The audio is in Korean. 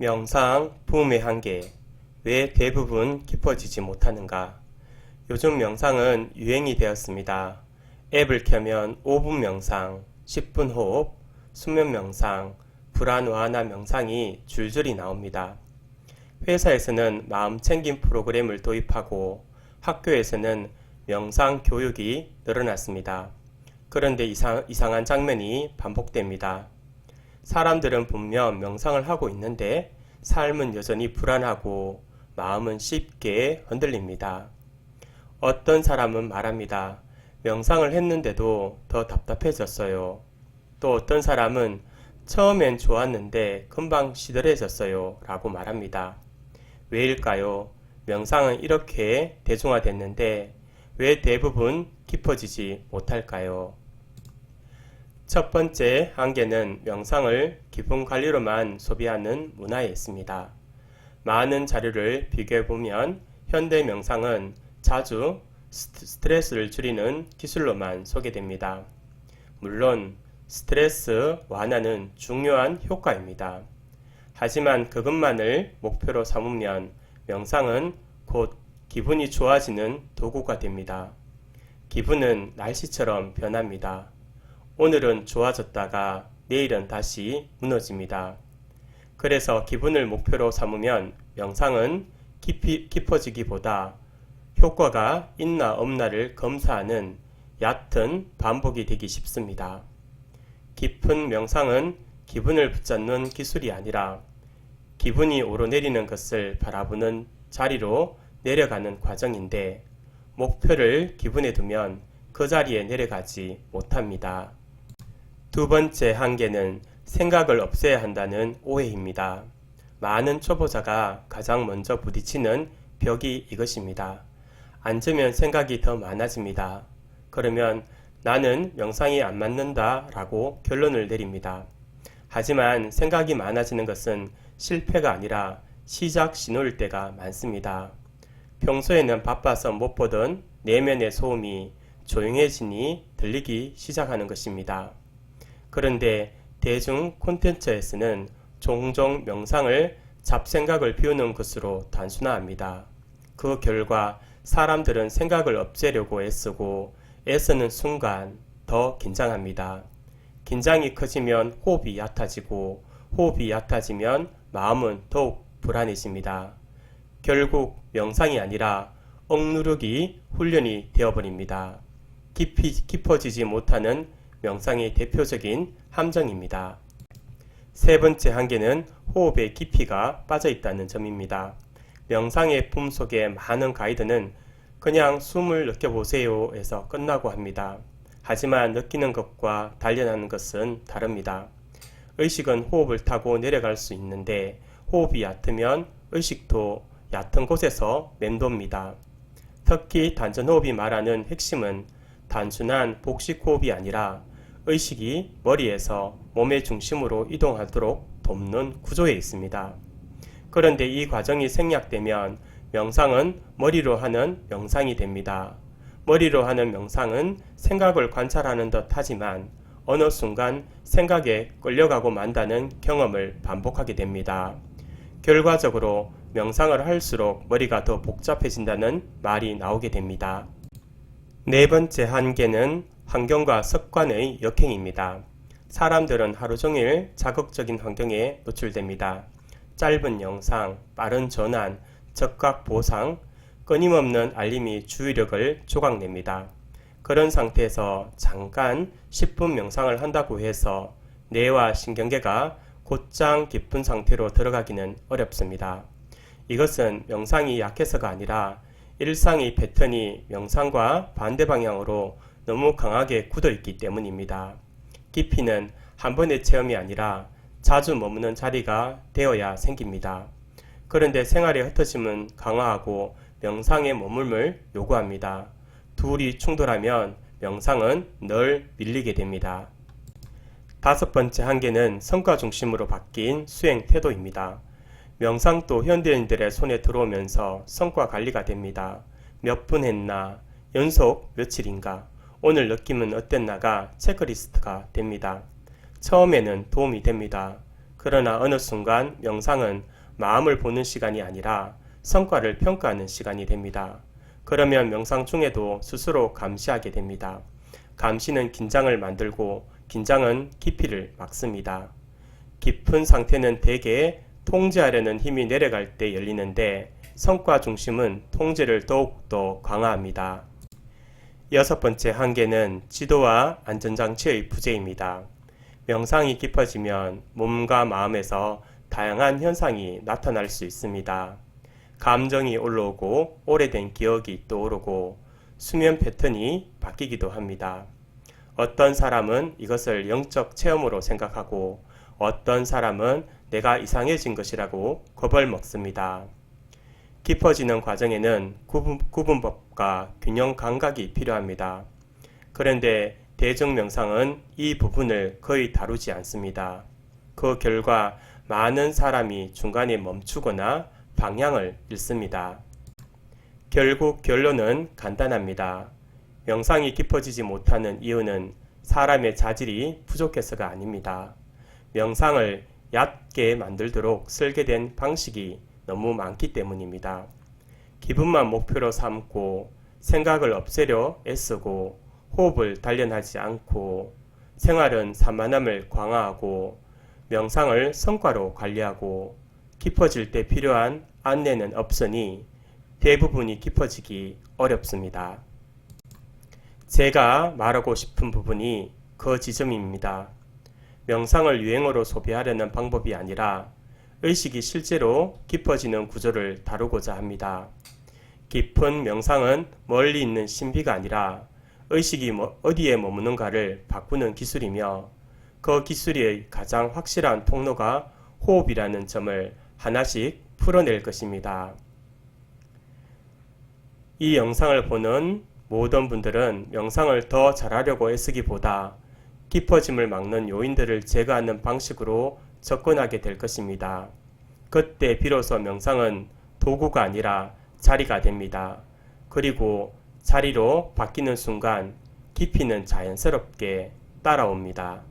명상, 부음의 한계. 왜 대부분 깊어지지 못하는가? 요즘 명상은 유행이 되었습니다. 앱을 켜면 5분 명상, 10분 호흡, 수면 명상, 불안 완화 명상이 줄줄이 나옵니다. 회사에서는 마음 챙김 프로그램을 도입하고 학교에서는 명상 교육이 늘어났습니다. 그런데 이상한 장면이 반복됩니다. 사람들은 분명 명상을 하고 있는데 삶은 여전히 불안하고 마음은 쉽게 흔들립니다. 어떤 사람은 말합니다. 명상을 했는데도 더 답답해졌어요. 또 어떤 사람은 처음엔 좋았는데 금방 시들해졌어요 라고 말합니다. 왜일까요? 명상은 이렇게 대중화됐는데 왜 대부분 깊어지지 못할까요? 첫 번째 한계는 명상을 기분 관리로만 소비하는 문화에 있습니다. 많은 자료를 비교해보면 현대 명상은 자주 스트레스를 줄이는 기술로만 소개됩니다. 물론 스트레스 완화는 중요한 효과입니다. 하지만 그것만을 목표로 삼으면 명상은 곧 기분이 좋아지는 도구가 됩니다. 기분은 날씨처럼 변합니다. 오늘은 좋아졌다가 내일은 다시 무너집니다. 그래서 기분을 목표로 삼으면 명상은 깊어지기보다 효과가 있나 없나를 검사하는 얕은 반복이 되기 쉽습니다. 깊은 명상은 기분을 붙잡는 기술이 아니라 기분이 오르내리는 것을 바라보는 자리로 내려가는 과정인데 목표를 기분에 두면 그 자리에 내려가지 못합니다. 두 번째 한계는 생각을 없애야 한다는 오해입니다. 많은 초보자가 가장 먼저 부딪히는 벽이 이것입니다. 앉으면 생각이 더 많아집니다. 그러면 나는 명상이 안 맞는다 라고 결론을 내립니다. 하지만 생각이 많아지는 것은 실패가 아니라 시작 신호일 때가 많습니다. 평소에는 바빠서 못 보던 내면의 소음이 조용해지니 들리기 시작하는 것입니다. 그런데 대중 콘텐츠에서는 종종 명상을 잡생각을 비우는 것으로 단순화합니다. 그 결과 사람들은 생각을 없애려고 애쓰고 애쓰는 순간 더 긴장합니다. 긴장이 커지면 호흡이 얕아지고 호흡이 얕아지면 마음은 더욱 불안해집니다. 결국 명상이 아니라 억누르기 훈련이 되어버립니다. 깊어지지 못하는 명상의 대표적인 함정입니다. 세 번째 한계는 호흡의 깊이가 빠져 있다는 점입니다. 명상의 품속의 많은 가이드는 그냥 숨을 느껴보세요 에서 끝나고 합니다. 하지만 느끼는 것과 단련하는 것은 다릅니다. 의식은 호흡을 타고 내려갈 수 있는데 호흡이 얕으면 의식도 얕은 곳에서 맴돕니다. 특히 단전호흡이 말하는 핵심은 단순한 복식호흡이 아니라 의식이 머리에서 몸의 중심으로 이동하도록 돕는 구조에 있습니다. 그런데 이 과정이 생략되면 명상은 머리로 하는 명상이 됩니다. 머리로 하는 명상은 생각을 관찰하는 듯 하지만 어느 순간 생각에 끌려가고 만다는 경험을 반복하게 됩니다. 결과적으로 명상을 할수록 머리가 더 복잡해진다는 말이 나오게 됩니다. 네 번째 한계는 환경과 습관의 역행입니다. 사람들은 하루 종일 자극적인 환경에 노출됩니다. 짧은 영상, 빠른 전환, 즉각 보상, 끊임없는 알림이 주의력을 조각냅니다. 그런 상태에서 잠깐 10분 명상을 한다고 해서 뇌와 신경계가 곧장 깊은 상태로 들어가기는 어렵습니다. 이것은 명상이 약해서가 아니라 일상의 패턴이 명상과 반대 방향으로 너무 강하게 굳어있기 때문입니다. 깊이는 한 번의 체험이 아니라 자주 머무는 자리가 되어야 생깁니다. 그런데 생활의 흩어짐은 강화하고 명상의 머물을 요구합니다. 둘이 충돌하면 명상은 늘 밀리게 됩니다. 다섯 번째 한계는 성과 중심으로 바뀐 수행 태도입니다. 명상도 현대인들의 손에 들어오면서 성과 관리가 됩니다. 몇 분 했나, 연속 며칠인가, 오늘 느낌은 어땠나가 체크리스트가 됩니다. 처음에는 도움이 됩니다. 그러나 어느 순간 명상은 마음을 보는 시간이 아니라 성과를 평가하는 시간이 됩니다. 그러면 명상 중에도 스스로 감시하게 됩니다. 감시는 긴장을 만들고 긴장은 깊이를 막습니다. 깊은 상태는 대개 통제하려는 힘이 내려갈 때 열리는데 성과 중심은 통제를 더욱더 강화합니다. 여섯 번째 한계는 지도와 안전장치의 부재입니다. 명상이 깊어지면 몸과 마음에서 다양한 현상이 나타날 수 있습니다. 감정이 올라오고 오래된 기억이 떠오르고 수면 패턴이 바뀌기도 합니다. 어떤 사람은 이것을 영적 체험으로 생각하고 어떤 사람은 내가 이상해진 것이라고 겁을 먹습니다. 깊어지는 과정에는 구분법과 균형 감각이 필요합니다. 그런데 대중 명상은 이 부분을 거의 다루지 않습니다. 그 결과 많은 사람이 중간에 멈추거나 방향을 잃습니다. 결국 결론은 간단합니다. 명상이 깊어지지 못하는 이유는 사람의 자질이 부족해서가 아닙니다. 명상을 얕게 만들도록 설계된 방식이 너무 많기 때문입니다. 기분만 목표로 삼고 생각을 없애려 애쓰고 호흡을 단련하지 않고 생활은 산만함을 강화하고 명상을 성과로 관리하고 깊어질 때 필요한 안내는 없으니 대부분이 깊어지기 어렵습니다. 제가 말하고 싶은 부분이 그 지점입니다. 명상을 유행어로 소비하려는 방법이 아니라 의식이 실제로 깊어지는 구조를 다루고자 합니다. 깊은 명상은 멀리 있는 신비가 아니라 의식이 어디에 머무는가를 바꾸는 기술이며 그 기술의 가장 확실한 통로가 호흡이라는 점을 하나씩 풀어낼 것입니다. 이 영상을 보는 모든 분들은 명상을 더 잘하려고 애쓰기보다 깊어짐을 막는 요인들을 제거하는 방식으로 접근하게 될 것입니다. 그때 비로소 명상은 도구가 아니라 자리가 됩니다. 그리고 자리로 바뀌는 순간 깊이는 자연스럽게 따라옵니다.